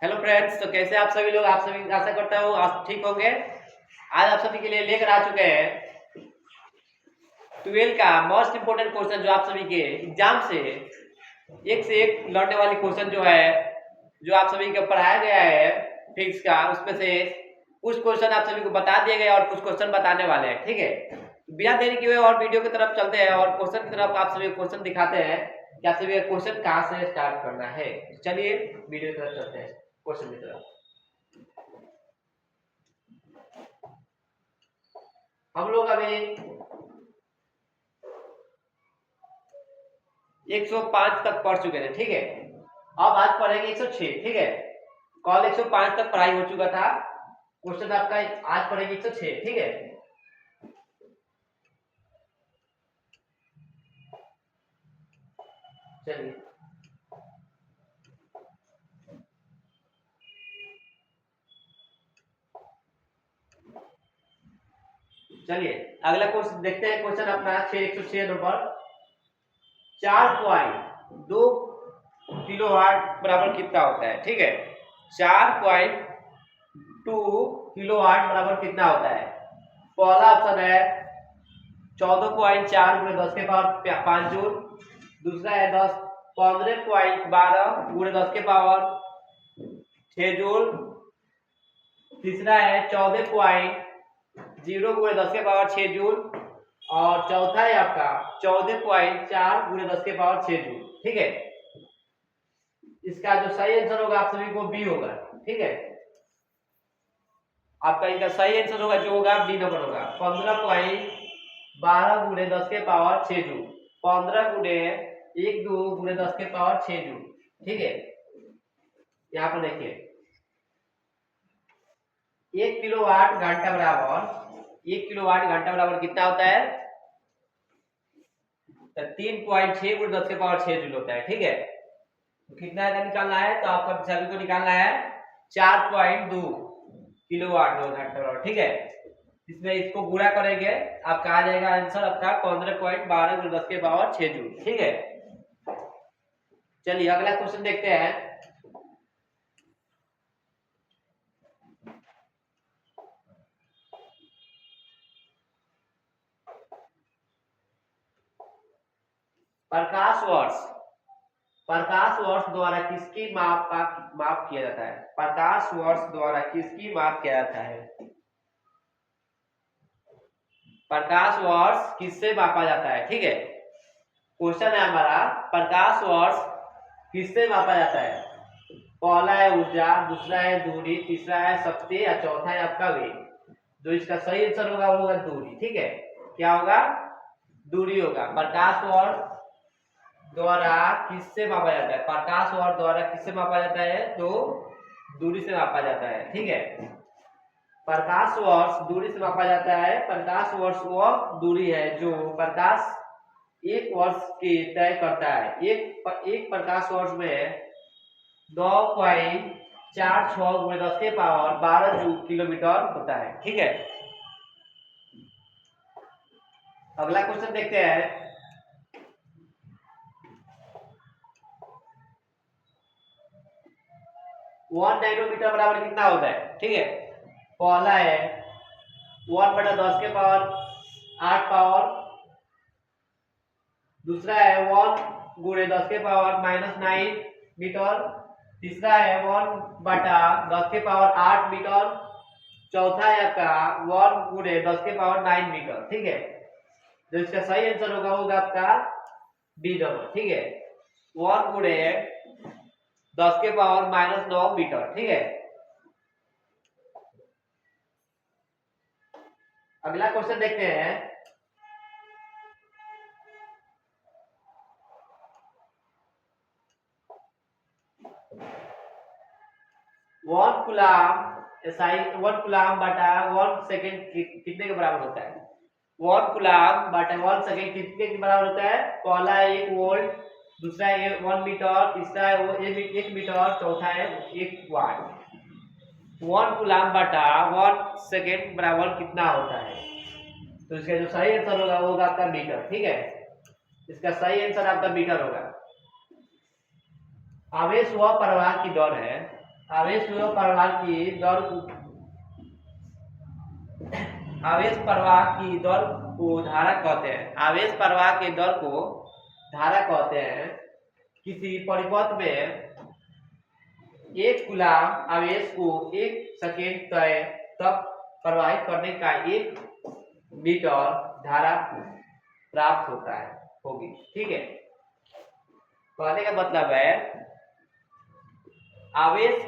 Hello friends, तो कैसे आप सभी लोग। आप सभी आशा करता हूँ आप ठीक होंगे। आज आप सभी के लिए लेकर आ चुके हैं 12 का मोस्ट इंपोर्टेंट क्वेश्चन, जो आप सभी के एग्जाम से एक लौटने वाली क्वेश्चन जो है, जो आप सभी को पढ़ाया गया है फिजिक्स का, उसमें से कुछ क्वेश्चन आप सभी को बता दिए गए और कुछ क्वेश्चन बताने वाले हैं। ठीक है, बिना देरी किए और वीडियो की तरफ चलते हैं और क्वेश्चन की तरफ आप सभी क्वेश्चन दिखाते हैं कि आप सभी क्वेश्चन कहाँ से स्टार्ट करना है। चलिए वीडियो की तरफ चलते हैं, क्वेश्चन की तरफ। हम लोग अभी 105 तक पढ़ चुके थे। ठीक है, अब आज पढ़ेंगे 106। ठीक है, कल 105 तक पढ़ाई हो चुका था। क्वेश्चन आपका आज पढ़ेंगे 106। ठीक है, चलिए चलिए अगला क्वेश्चन देखते हैं। क्वेश्चन अपना 106 नंबर। 4.2 किलोवाट बराबर कितना होता है। ठीक है, 4.2 किलोवाट बराबर कितना होता है। पहला ऑप्शन है 14.4 गुणे 10 के पावर 5 जूल। दूसरा है 15.12 गुणे 10 के पावर 6 जूल। तीसरा है 14.0 गुणे 10 के पावर 6 जूल। और चौथा है आपका 14.4 गुणे 10 के पावर 6 जूल। ठीक है, इसका जो सही आंसर होगा आप सभी को बी होगा। ठीक है, आपका इनका सही आंसर होगा जो होगा बी नंबर होगा। 15.12 गुणे 10 के पावर 6 जूल। 15 गुणे 1 2 गुणे 10 के पावर 6 जूल। ठीक है, यहाँ पर देखिए 1 किलोवाट घंटा बराबर कितना होता है। 3.6 गुणे 10 के पावर 6 जूल होता है। ठीक है, तो कितना का निकालना है, तो आपका सभी को निकालना है 4.2 किलोवाट घंटा बराबर। ठीक है, इसमें इसको गुणा करेंगे, आपका आ जाएगा आंसर आपका 15.12 गुणे 10 के पावर 6 जूल। ठीक है, चलिए अगला क्वेश्चन देखते हैं। प्रकाश वर्ष द्वारा किसकी माप किया जाता है। प्रकाश वर्ष द्वारा किसकी माप किया जाता है। प्रकाश वर्ष किससे मापा जाता है। ठीक है, क्वेश्चन है हमारा प्रकाश वर्ष किससे मापा जाता है। पहला है ऊर्जा, दूसरा है दूरी, तीसरा है शक्ति और चौथा है आपका वेग। जो इसका सही आंसर होगा वो होगा दूरी। ठीक है, क्या होगा, दूरी होगा। प्रकाश वर्ष द्वारा किससे मापा जाता है। प्रकाश वर्ष द्वारा किससे मापा जाता है, तो दूरी से मापा जाता है। ठीक है, प्रकाश वर्ष दूरी से मापा जाता है। प्रकाश वर्ष वह दूरी है जो प्रकाश एक वर्ष की तय करता है। एक प्रकाश वर्ष में 9.46 गुणे 10 के पावर 12 किलोमीटर होता है। ठीक है, अगला क्वेश्चन देखते हैं। 1 नैनोमीटर बराबर कितना होता है। ठीक है, पहला है 1/10 के पावर 8 पावर। दूसरा है 1 गुणे 10 के पावर -9 मीटर। तीसरा है 1/10 के पावर 8 मीटर। चौथा है आपका 1 गुणे 10 के पावर 9 मीटर। ठीक है, जो इसका सही आंसर होगा वो होगा आपका डी नंबर। ठीक है, 1 गुणे 10 के पावर -9 मीटर। ठीक है, अगला क्वेश्चन देखते हैं। वन कुलाम बटा 1 सेकेंड कितने के बराबर होता है। 1 कुलाम बटा 1 सेकेंड कितने के बराबर होता है। पहला है 1 वोल्ट, दूसरा है 1 मीटर, तीसरा है वो 1 मीटर, चौथा है 1 वाट। 1 कुलाम बटा 1 सेकेंड बराबर कितना होता है, तो इसका जो सही आंसर होगा वो होगा आपका मीटर। ठीक है, इसका सही आंसर आपका मीटर होगा। आवेश वह प्रवाह की दर है। आवेश प्रवाह की दर आवेश प्रवाह की दर को धारा कहते हैं। आवेश प्रवाह की दर को धारा कहते हैं। किसी परिपथ में एक कूलाम आवेश को 1 सेकेंड तय तक प्रवाहित करने का 1 मीटर धारा प्राप्त होता है होगी। ठीक है, कहने का मतलब है आवेश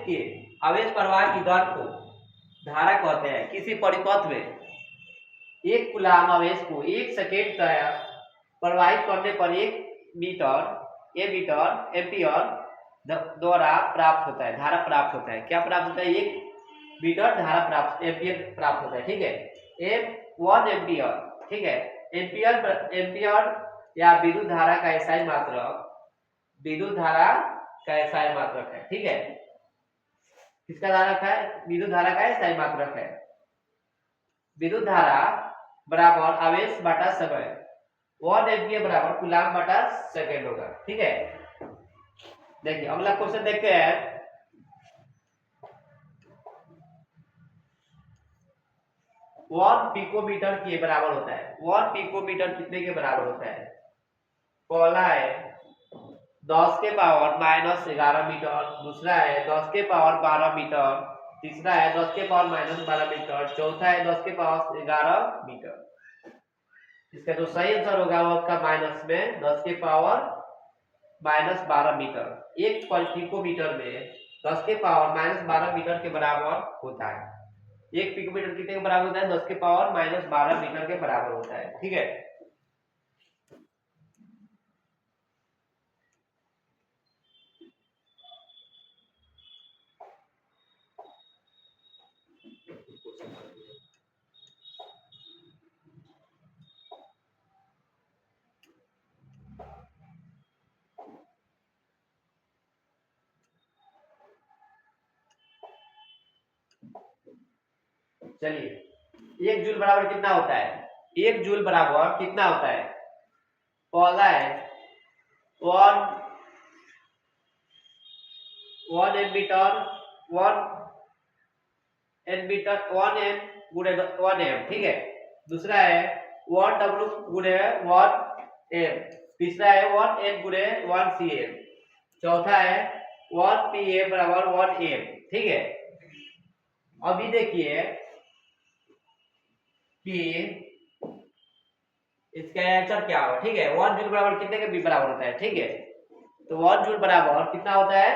प्रवाह की दर को धारा कहते हैं। किसी परिपथ में एक कूलाम आवेश को 1 सेकेंड तक प्रवाहित करने पर 1 मीटर एम्पियर द्वारा प्राप्त होता है, धारा प्राप्त होता है। क्या प्राप्त होता है? 1 मीटर धारा एम्पियर प्राप्त होता है। ठीक है, 1 एम्पियर। ठीक है, एम्पियर या विद्युत धारा का एसआई मात्रक है। ठीक है, किसका धारक है? विद्युत धारा का एसआई मात्रक है। विद्युत धारा बराबर आवेश बटा समय, 1 एम्पियर बराबर कूलाम बटा सेकेंड होगा। ठीक है, देखिए अगला क्वेश्चन देखते हैं। वन पिकोमीटर के बराबर होता है। 1 पिकोमीटर कितने के बराबर होता है? पहला है 10 के पावर -11 मीटर, दूसरा है 10 के पावर 12 मीटर, तीसरा है 10 के पावर -12 मीटर, चौथा है 10 के पावर 11 मीटर। इसका जो सही आंसर होगा वो आपका माइनस में 10 के पावर -12 मीटर। 1 पिकोमीटर में 10 के पावर -12 मीटर के बराबर होता है। 1 पिकोमीटर कितने के बराबर होता है? 10 के पावर -12 मीटर के बराबर होता है। ठीक है, चलिए 1 जूल बराबर कितना होता है? 1 जूल बराबर कितना होता है? पहला है 1 एमीटर 1 एम गुणे 1 एम। ठीक है, दूसरा है 1 डब्ल्यू गुणे 1 एम, तीसरा है 1 एन गुणे 1 सी एम, चौथा है 1 पी एम बराबर 1 एम। ठीक है, अभी देखिए कि इसका आंसर क्या होगा। ठीक है, 1 जूल बराबर कितने के बराबर होता है? ठीक है, तो 1 जूल बराबर कितना होता है?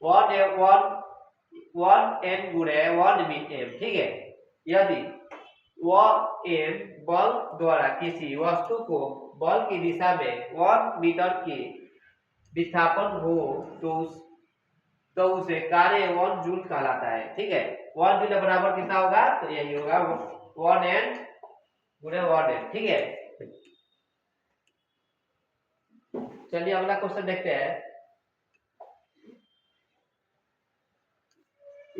1 एन गुणे 1 एम। ठीक है, यदि वह एम बल द्वारा किसी वस्तु को बल की दिशा में 1 मीटर की विस्थापन हो तो उसे कार्य 1 जूल कहलाता है। ठीक है, 1 जूल बराबर कितना होगा? तो यही होगा 1 एन गुणे 1 एम। ठीक है, चलिए अगला क्वेश्चन देखते हैं।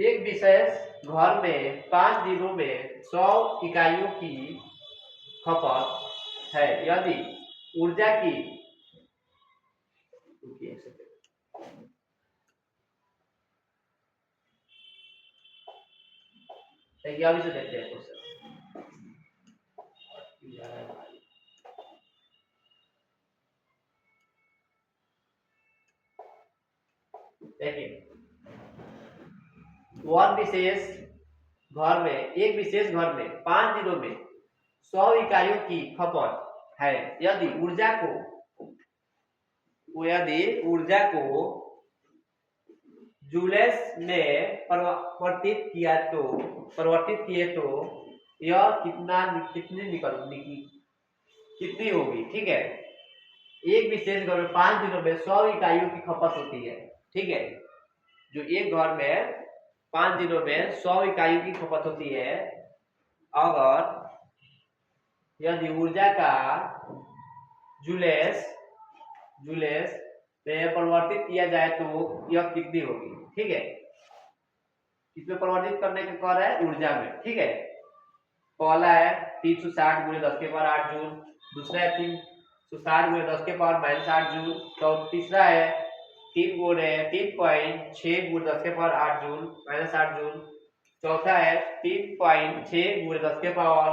एक विशेष घर में 5 दिनों में 100 इकाइयों की खपत है। यदि ऊर्जा की अभी से देखते हैं क्वेश्चन। देखिए एक विशेष घर में 5 दिनों में 100 इकाइयों की खपत है। यदि ऊर्जा को जूल्स में परिवर्तित किए तो यह कितनी होगी। ठीक है, एक विशेष घर में 5 दिनों में 100 इकाइयों की खपत होती है। ठीक है, जो एक घर में 5 दिनों में 100 इकाइयों की खपत होती है, अगर यदि ऊर्जा का जूल्स में परिवर्तित किया जाए तो यह कितनी होगी। ठीक है, इसमें परिवर्तित करने का कह रहा है ऊर्जा में। ठीक है, पहला है 360 गुणे 10 के पावर 8 जूल, दूसरा है 360 गुणे 10 के पावर -8 जूल, तो तीसरा है 3.6 गुणे 10 के पावर 8 जूल -8 जूल। चौथा है 3.6 गुणे 10 के पावर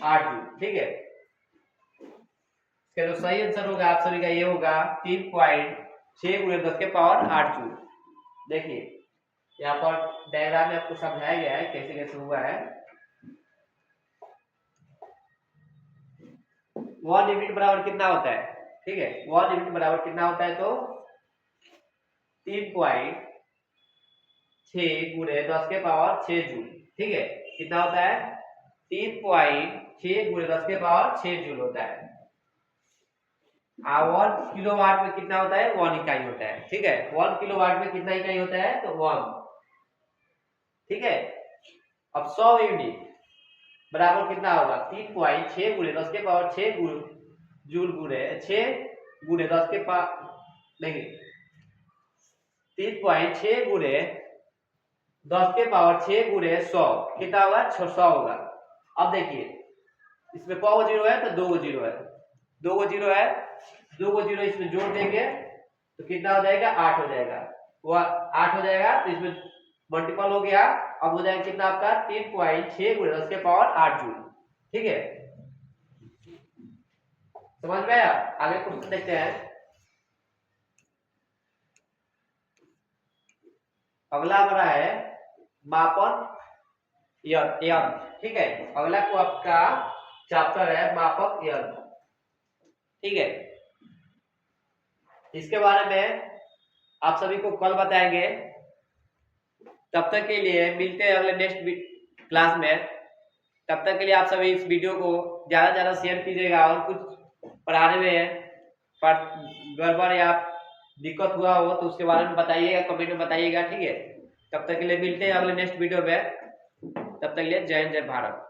8 जूल। ठीक है, इसका जो सही आंसर होगा आप सभी का ये होगा 3.6 गुणे 10 के पावर 8 जूल। देखिए यहाँ पर डायग्राम में आपको समझाया गया है कैसे कैसे हुआ है। 1 यूनिट बराबर कितना होता है? ठीक है, 1 यूनिट बराबर कितना होता है? तो 3.6 गुणे 10 के पावर 6 जूल। ठीक है, कितना होता है? 3.6 गुणे 10 के पावर 6 जूल होता है। 1 किलोवाट में कितना होता है? 1 इकाई होता है। ठीक है, 1 किलोवाट में कितना इकाई होता है? तो 1। ठीक है, अब 100 यूनिट बराबर कितना होगा? 3.6 गुणे 10 के पावर 6 जूल गुणे 6 गुणे 10 के पावर नहीं 3.6 गुणे 10 के पावर 6 गुणे 100 कितना होगा? 600 होगा। अब देखिए इसमें कौ जीरो है? तो 2 जीरो है। 2 जीरो है, 2 जीरो इसमें जोड़ देंगे तो कितना हो जाएगा? 8 हो जाएगा। वो 8 हो जाएगा तो इसमें मल्टीपल हो गया। अब हो जाएगा कितना आपका? 3.6 गुणे 10 के पावर 8 जूल। ठीक है, समझ में आया? आगे क्वेश्चन देखते हैं। अगला हमारा है मापन यंत्र। ठीक है, अगला को आपका चैप्टर है मापक यंत्र। ठीक है, इसके बारे में आप सभी को कल बताएंगे। तब तक के लिए मिलते हैं अगले नेक्स्ट क्लास में। तब तक के लिए आप सभी इस वीडियो को ज्यादा से ज्यादा शेयर कीजिएगा और कुछ पढ़ाने में गड़बड़ या दिक्कत हुआ हो तो उसके बारे में बताइएगा, कमेंट में बताइएगा। ठीक है, तब तक के लिए मिलते हैं अगले नेक्स्ट वीडियो में। तब तक के लिए जय हिंद, जय भारत।